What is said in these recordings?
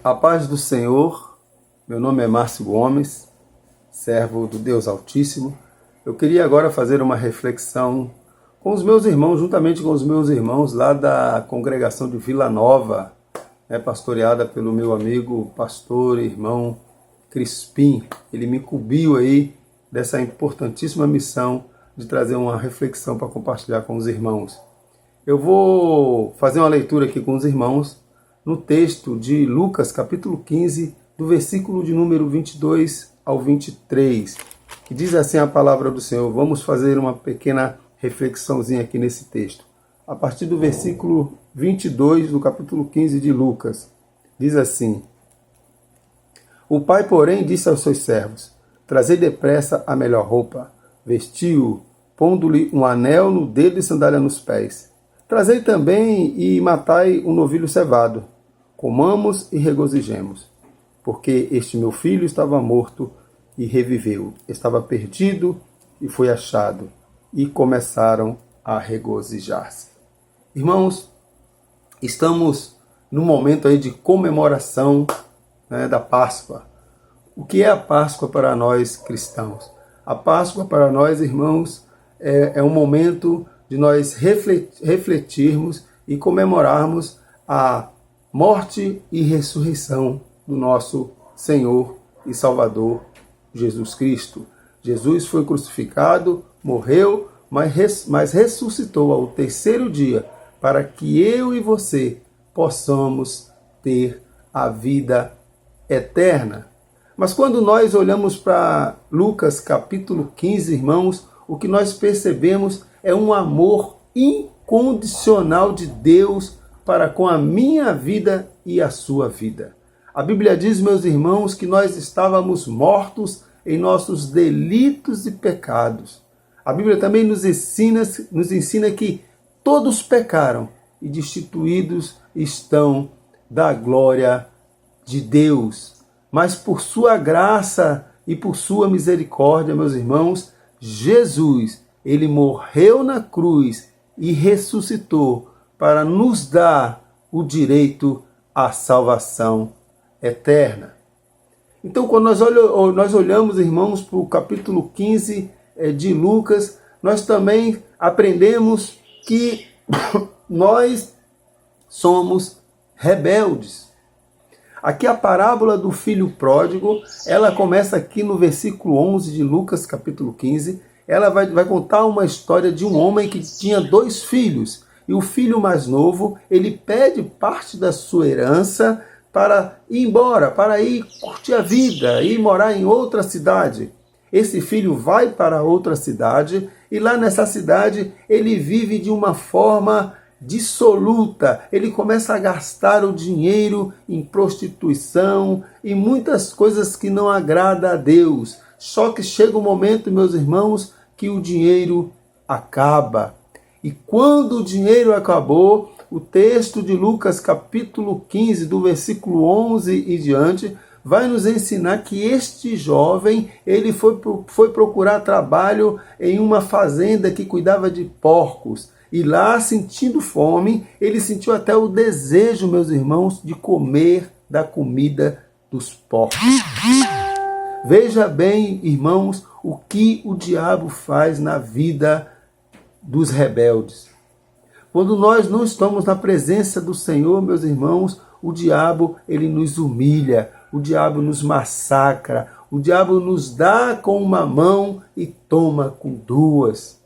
A paz do Senhor, meu nome é Márcio Gomes, servo do Deus Altíssimo. Eu queria agora fazer uma reflexão com os meus irmãos, juntamente com os meus irmãos lá da congregação de Vila Nova, pastoreada pelo meu amigo, pastor, irmão Crispim. Ele me incumbiu aí dessa importantíssima missão de trazer uma reflexão para compartilhar com os irmãos. Eu vou fazer uma leitura aqui com os irmãos no texto de Lucas, capítulo 15, do versículo de número 22 ao 23, que diz assim a palavra do Senhor. Vamos fazer uma pequena reflexãozinha aqui nesse texto. A partir do versículo 22 do capítulo 15 de Lucas, diz assim: O pai, porém, disse aos seus servos: Trazei depressa a melhor roupa, vestiu-o, pondo-lhe um anel no dedo e sandália nos pés. Trazei também e matai um novilho cevado. Comamos e regozijemos, porque este meu filho estava morto e reviveu, estava perdido e foi achado, e começaram a regozijar-se. Irmãos, estamos num momento aí de comemoração, da Páscoa. O que é a Páscoa para nós cristãos? A Páscoa para nós, irmãos, é um momento de nós refletirmos e comemorarmos a morte e ressurreição do nosso Senhor e Salvador Jesus Cristo. Jesus foi crucificado, morreu, mas ressuscitou ao terceiro dia para que eu e você possamos ter a vida eterna. Mas quando nós olhamos para Lucas capítulo 15, irmãos, o que nós percebemos é um amor incondicional de Deus para com a minha vida e a sua vida. A Bíblia diz, meus irmãos, que nós estávamos mortos em nossos delitos e pecados. A Bíblia também nos ensina que todos pecaram e destituídos estão da glória de Deus. Mas por sua graça e por sua misericórdia, meus irmãos, Jesus, ele morreu na cruz e ressuscitou para nos dar o direito à salvação eterna. Então, quando nós olhamos, irmãos, para o capítulo 15 de Lucas, nós também aprendemos que nós somos rebeldes. Aqui a parábola do filho pródigo, ela começa aqui no versículo 11 de Lucas, capítulo 15. Ela vai contar uma história de um homem que tinha 2 filhos. E o filho mais novo, ele pede parte da sua herança para ir embora, para ir curtir a vida, ir morar em outra cidade. Esse filho vai para outra cidade e lá nessa cidade ele vive de uma forma dissoluta. Ele começa a gastar o dinheiro em prostituição e muitas coisas que não agradam a Deus. Só que chega um momento, meus irmãos, que o dinheiro acaba. E quando o dinheiro acabou, o texto de Lucas capítulo 15, do versículo 11 e diante, vai nos ensinar que este jovem, ele foi procurar trabalho em uma fazenda que cuidava de porcos. E lá, sentindo fome, ele sentiu até o desejo, meus irmãos, de comer da comida dos porcos. Veja bem, irmãos, o que o diabo faz na vida dos rebeldes. Quando nós não estamos na presença do Senhor, meus irmãos, o diabo, ele nos humilha, o diabo nos massacra, o diabo nos dá com uma mão e toma com 2.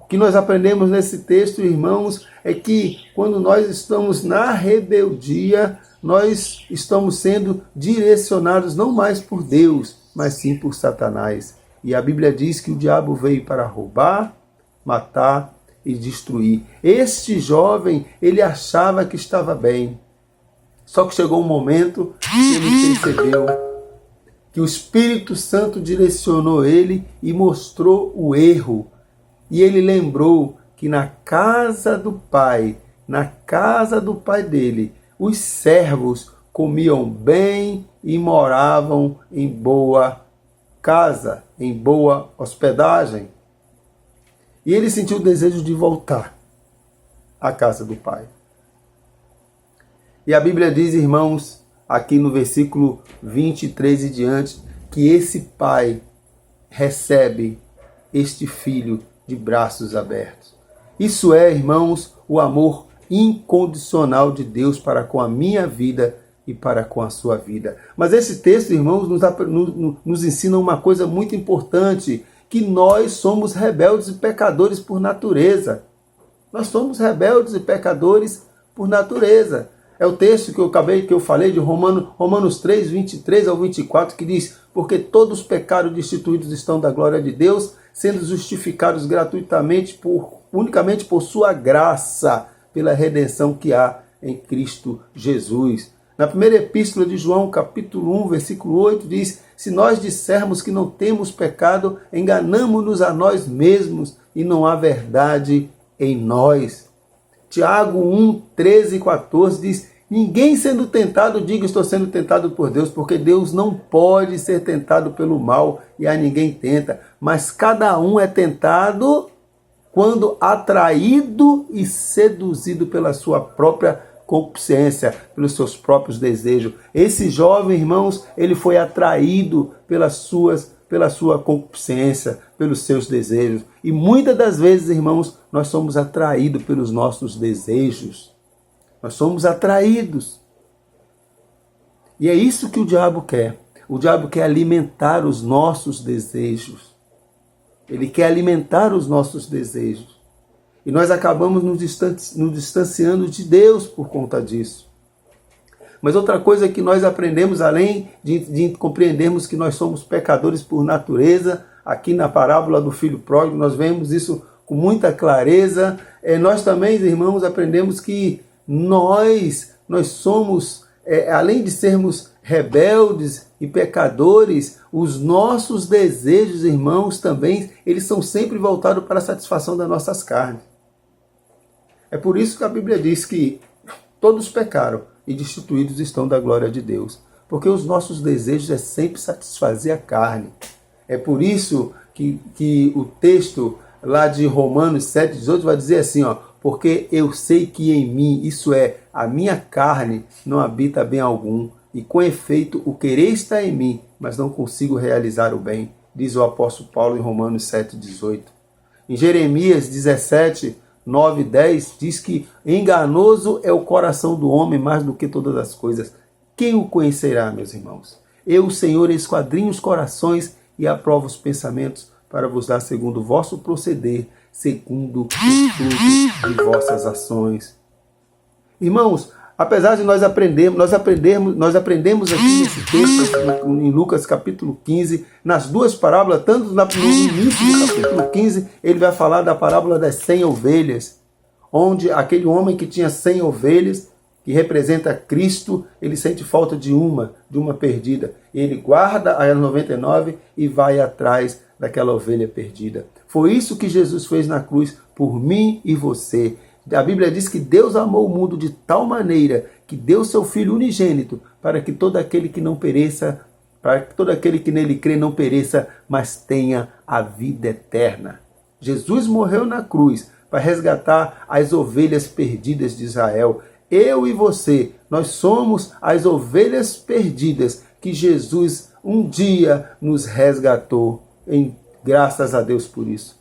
O que nós aprendemos nesse texto, irmãos, é que quando nós estamos na rebeldia, nós estamos sendo direcionados não mais por Deus, mas sim por Satanás. E a Bíblia diz que o diabo veio para roubar, matar e destruir. Este jovem, ele achava que estava bem. Só que chegou um momento que ele percebeu que o Espírito Santo direcionou ele e mostrou o erro. E ele lembrou que na casa do pai dele, os servos comiam bem e moravam em boa casa, em boa hospedagem. E ele sentiu o desejo de voltar à casa do pai. E a Bíblia diz, irmãos, aqui no versículo 23 e diante, que esse pai recebe este filho de braços abertos. Isso é, irmãos, o amor incondicional de Deus para com a minha vida e para com a sua vida. Mas esse texto, irmãos, nos ensina uma coisa muito importante, que nós somos rebeldes e pecadores por natureza. Nós somos rebeldes e pecadores por natureza. É o texto que eu falei de Romanos 3, 23 ao 24, que diz: porque todos os pecados destituídos estão da glória de Deus, sendo justificados gratuitamente unicamente por sua graça, pela redenção que há em Cristo Jesus. Na primeira epístola de João, capítulo 1, versículo 8, diz: se nós dissermos que não temos pecado, enganamo-nos a nós mesmos e não há verdade em nós. Tiago 1, 13 e 14 diz: ninguém sendo tentado, diga estou sendo tentado por Deus, porque Deus não pode ser tentado pelo mal e a ninguém tenta, mas cada um é tentado quando atraído e seduzido pela sua própria concupiscência, pelos seus próprios desejos. Esse jovem, irmãos, ele foi atraído pela sua concupiscência, pelos seus desejos. E muitas das vezes, irmãos, nós somos atraídos pelos nossos desejos. Nós somos atraídos. E é isso que o diabo quer. O diabo quer alimentar os nossos desejos. Ele quer alimentar os nossos desejos. E nós acabamos nos distanciando de Deus por conta disso. Mas outra coisa que nós aprendemos, além de compreendermos que nós somos pecadores por natureza, aqui na parábola do filho pródigo, nós vemos isso com muita clareza. Nós também, irmãos, aprendemos que nós somos, além de sermos rebeldes e pecadores, os nossos desejos, irmãos, também, eles são sempre voltados para a satisfação das nossas carnes. É por isso que a Bíblia diz que todos pecaram e destituídos estão da glória de Deus. Porque os nossos desejos é sempre satisfazer a carne. É por isso que o texto lá de Romanos 7,18 vai dizer assim, porque eu sei que em mim, isso é, a minha carne, não habita bem algum, e com efeito o querer está em mim, mas não consigo realizar o bem, diz o apóstolo Paulo em Romanos 7,18. Em Jeremias 17, 9 e 10, diz que enganoso é o coração do homem mais do que todas as coisas. Quem o conhecerá, meus irmãos? Eu, o Senhor, esquadrinho os corações e aprovo os pensamentos para vos dar segundo o vosso proceder, segundo o fruto de vossas ações. Irmãos, apesar de nós aprendemos aqui nesse texto, em Lucas capítulo 15, nas duas parábolas, tanto no início do capítulo 15, ele vai falar da parábola das 100 ovelhas, onde aquele homem que tinha 100 ovelhas, que representa Cristo, ele sente falta de uma perdida. Ele guarda as 99 e vai atrás daquela ovelha perdida. Foi isso que Jesus fez na cruz por mim e você. A Bíblia diz que Deus amou o mundo de tal maneira que deu seu Filho unigênito para que todo aquele que não pereça, para que todo aquele que nele crê não pereça, mas tenha a vida eterna. Jesus morreu na cruz para resgatar as ovelhas perdidas de Israel. Eu e você, nós somos as ovelhas perdidas que Jesus um dia nos resgatou. Graças a Deus por isso.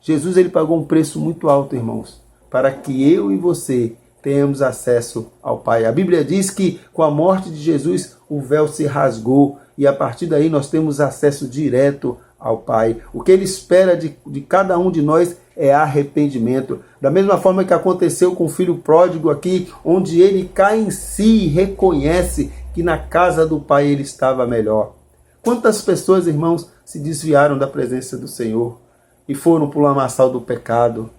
Jesus, ele pagou um preço muito alto, irmãos, para que eu e você tenhamos acesso ao Pai. A Bíblia diz que com a morte de Jesus o véu se rasgou e a partir daí nós temos acesso direto ao Pai. O que ele espera de cada um de nós é arrependimento. Da mesma forma que aconteceu com o filho pródigo aqui, onde ele cai em si e reconhece que na casa do Pai ele estava melhor. Quantas pessoas, irmãos, se desviaram da presença do Senhor e foram para o lamaçal do pecado,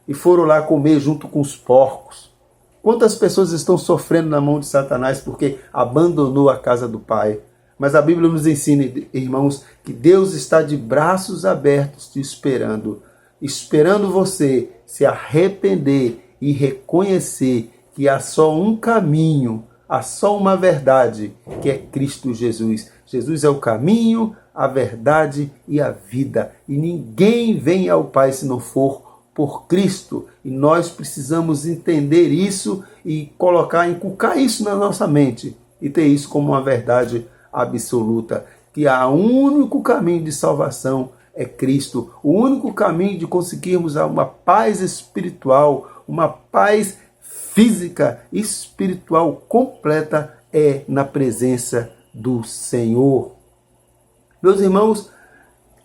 e foram lá comer junto com os porcos. Quantas pessoas estão sofrendo na mão de Satanás porque abandonou a casa do Pai? Mas a Bíblia nos ensina, irmãos, que Deus está de braços abertos te esperando você se arrepender e reconhecer que há só um caminho, há só uma verdade, que é Cristo Jesus. Jesus é o caminho, a verdade e a vida. E ninguém vem ao Pai se não for por Cristo, e nós precisamos entender isso e colocar, inculcar isso na nossa mente e ter isso como uma verdade absoluta, que o único caminho de salvação é Cristo. O único caminho de conseguirmos uma paz espiritual, uma paz física e espiritual completa é na presença do Senhor. Meus irmãos,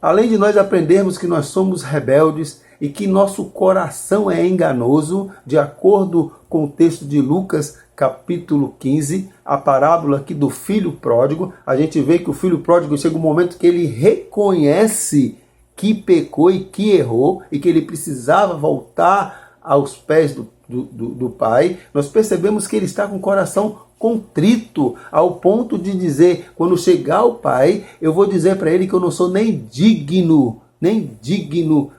além de nós aprendermos que nós somos rebeldes e que nosso coração é enganoso, de acordo com o texto de Lucas, capítulo 15, a parábola aqui do filho pródigo, a gente vê que o filho pródigo chega um momento que ele reconhece que pecou e que errou e que ele precisava voltar aos pés do pai. Nós percebemos que ele está com o coração contrito, ao ponto de dizer, quando chegar o pai, eu vou dizer para ele que eu não sou nem digno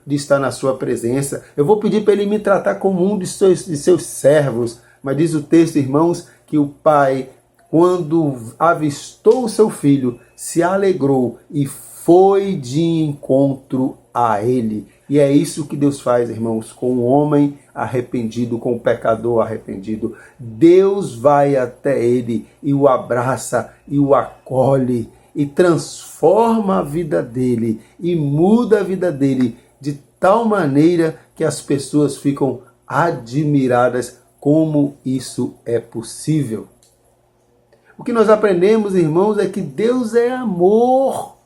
de estar na sua presença. Eu vou pedir para ele me tratar como um de seus servos. Mas diz o texto, irmãos, que o pai, quando avistou o seu filho, se alegrou e foi de encontro a ele. E é isso que Deus faz, irmãos, com o homem arrependido, com o pecador arrependido. Deus vai até ele e o abraça e o acolhe e transforma a vida dele e muda a vida dele de tal maneira que as pessoas ficam admiradas como isso é possível. O que nós aprendemos, irmãos, é que Deus é amor.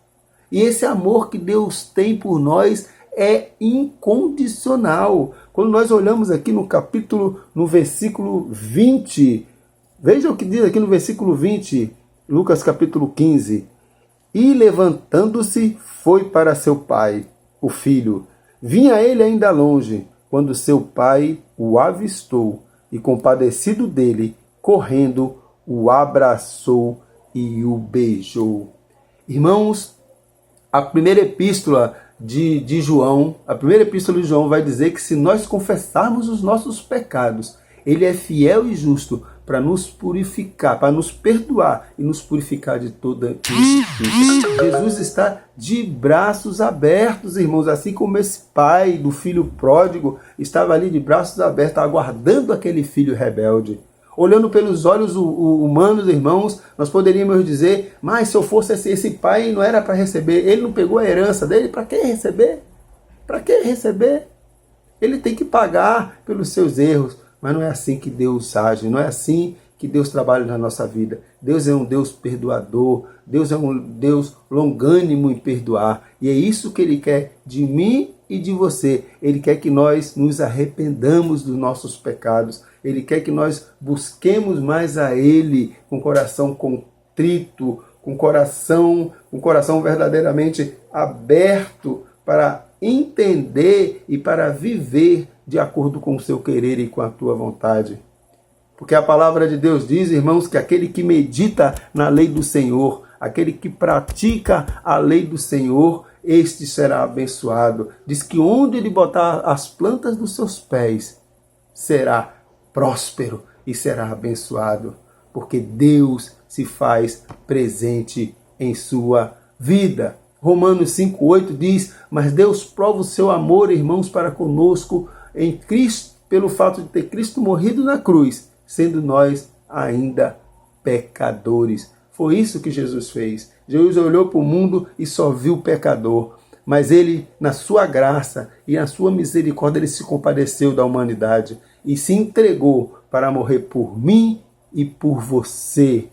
E esse amor que Deus tem por nós é incondicional. Quando nós olhamos aqui no versículo 20, veja o que diz aqui no versículo 20, Lucas capítulo 15. E levantando-se, foi para seu pai, o filho. Vinha ele ainda longe, quando seu pai o avistou, e compadecido dele, correndo, o abraçou e o beijou. Irmãos, a primeira epístola de João vai dizer que se nós confessarmos os nossos pecados, ele é fiel e justo para nos purificar, para nos perdoar e nos purificar de toda injustiça. Jesus está de braços abertos, irmãos, assim como esse pai do filho pródigo estava ali de braços abertos, aguardando aquele filho rebelde. Olhando pelos olhos humanos, irmãos, nós poderíamos dizer, mas se eu fosse esse pai, não era para receber, ele não pegou a herança dele, para que receber? Para que receber? Ele tem que pagar pelos seus erros. Mas não é assim que Deus age, não é assim que Deus trabalha na nossa vida. Deus é um Deus perdoador, Deus é um Deus longânimo em perdoar. E é isso que Ele quer de mim e de você. Ele quer que nós nos arrependamos dos nossos pecados. Ele quer que nós busquemos mais a Ele com coração contrito, com coração verdadeiramente aberto para entender e para viver de acordo com o seu querer e com a tua vontade. Porque a palavra de Deus diz, irmãos, que aquele que medita na lei do Senhor, aquele que pratica a lei do Senhor, este será abençoado. Diz que onde ele botar as plantas dos seus pés, será próspero e será abençoado. Porque Deus se faz presente em sua vida. Romanos 5,8 diz, mas Deus prova o seu amor, irmãos, para conosco em Cristo, pelo fato de ter Cristo morrido na cruz, sendo nós ainda pecadores. Foi isso que Jesus fez. Jesus olhou para o mundo e só viu o pecador. Mas ele, na sua graça e na sua misericórdia, ele se compadeceu da humanidade e se entregou para morrer por mim e por você.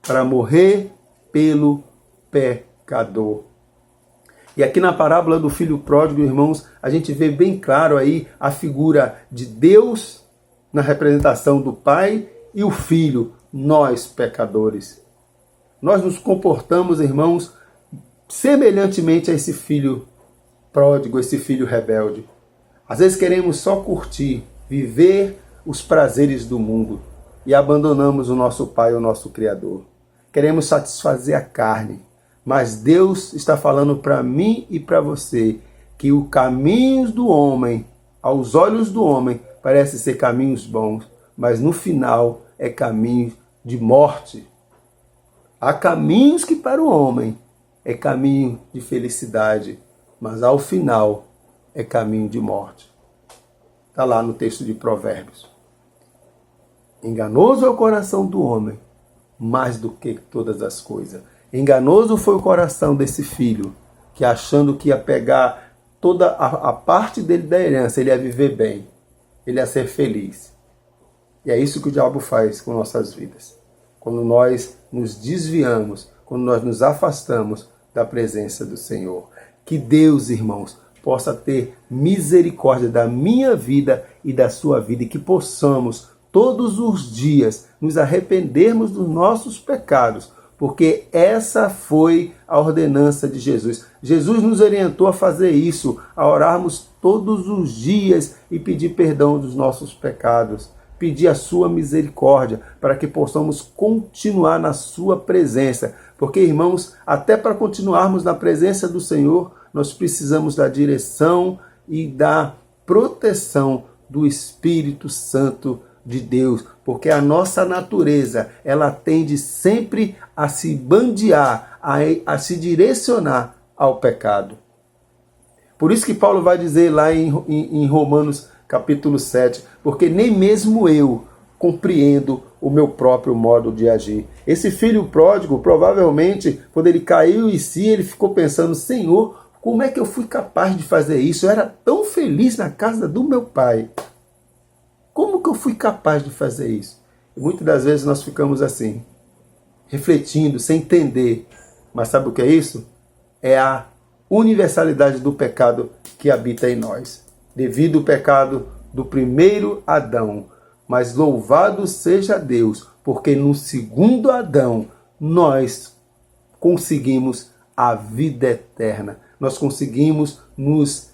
Para morrer pelo pecador. E aqui na parábola do filho pródigo, irmãos, a gente vê bem claro aí a figura de Deus na representação do Pai e o Filho, nós pecadores. Nós nos comportamos, irmãos, semelhantemente a esse filho pródigo, esse filho rebelde. Às vezes queremos só curtir, viver os prazeres do mundo e abandonamos o nosso Pai, o nosso Criador. Queremos satisfazer a carne. Mas Deus está falando para mim e para você que os caminhos do homem, aos olhos do homem, parecem ser caminhos bons, mas no final é caminho de morte. Há caminhos que para o homem é caminho de felicidade, mas ao final é caminho de morte. Está lá no texto de Provérbios. Enganoso é o coração do homem, mais do que todas as coisas. Enganoso foi o coração desse filho, que achando que ia pegar toda a parte dele da herança, ele ia viver bem, ele ia ser feliz. E é isso que o diabo faz com nossas vidas. Quando nós nos desviamos, quando nós nos afastamos da presença do Senhor. Que Deus, irmãos, possa ter misericórdia da minha vida e da sua vida, e que possamos todos os dias nos arrependermos dos nossos pecados, porque essa foi a ordenança de Jesus. Jesus nos orientou a fazer isso, a orarmos todos os dias e pedir perdão dos nossos pecados, pedir a sua misericórdia, para que possamos continuar na sua presença. Porque, irmãos, até para continuarmos na presença do Senhor, nós precisamos da direção e da proteção do Espírito Santo de Deus, porque a nossa natureza, ela tende sempre a se bandear, a se direcionar ao pecado. Por isso que Paulo vai dizer lá em Romanos capítulo 7, porque nem mesmo eu compreendo o meu próprio modo de agir. Esse filho pródigo, provavelmente, quando ele caiu em si, ele ficou pensando: Senhor, como é que eu fui capaz de fazer isso? Eu era tão feliz na casa do meu pai. Como que eu fui capaz de fazer isso? E muitas das vezes nós ficamos assim, refletindo, sem entender. Mas sabe o que é isso? É a universalidade do pecado que habita em nós. Devido ao pecado do primeiro Adão. Mas louvado seja Deus, porque no segundo Adão nós conseguimos a vida eterna. Nós conseguimos nos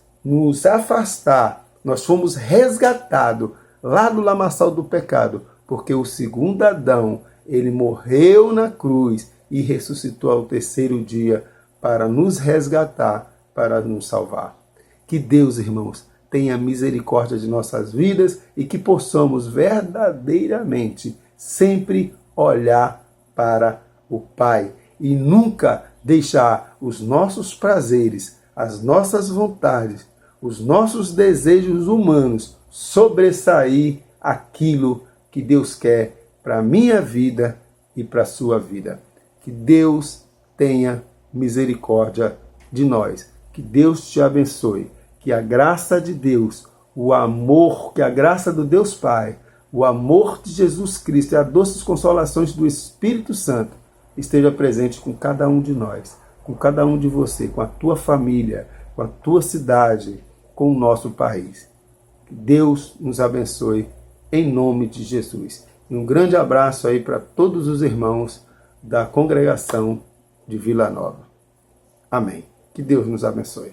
afastar. Nós fomos resgatados lá do lamaçal do pecado, porque o segundo Adão, ele morreu na cruz e ressuscitou ao terceiro dia para nos resgatar, para nos salvar. Que Deus, irmãos, tenha misericórdia de nossas vidas e que possamos verdadeiramente sempre olhar para o Pai e nunca deixar os nossos prazeres, as nossas vontades, os nossos desejos humanos sobressair aquilo que Deus quer para a minha vida e para a sua vida. Que Deus tenha misericórdia de nós. Que Deus te abençoe. Que a graça de Deus, o amor, que a graça do Deus Pai, o amor de Jesus Cristo e as doces consolações do Espírito Santo esteja presente com cada um de nós, com cada um de você, com a tua família, com a tua cidade, com o nosso país. Que Deus nos abençoe em nome de Jesus. E um grande abraço aí para todos os irmãos da congregação de Vila Nova. Amém. Que Deus nos abençoe.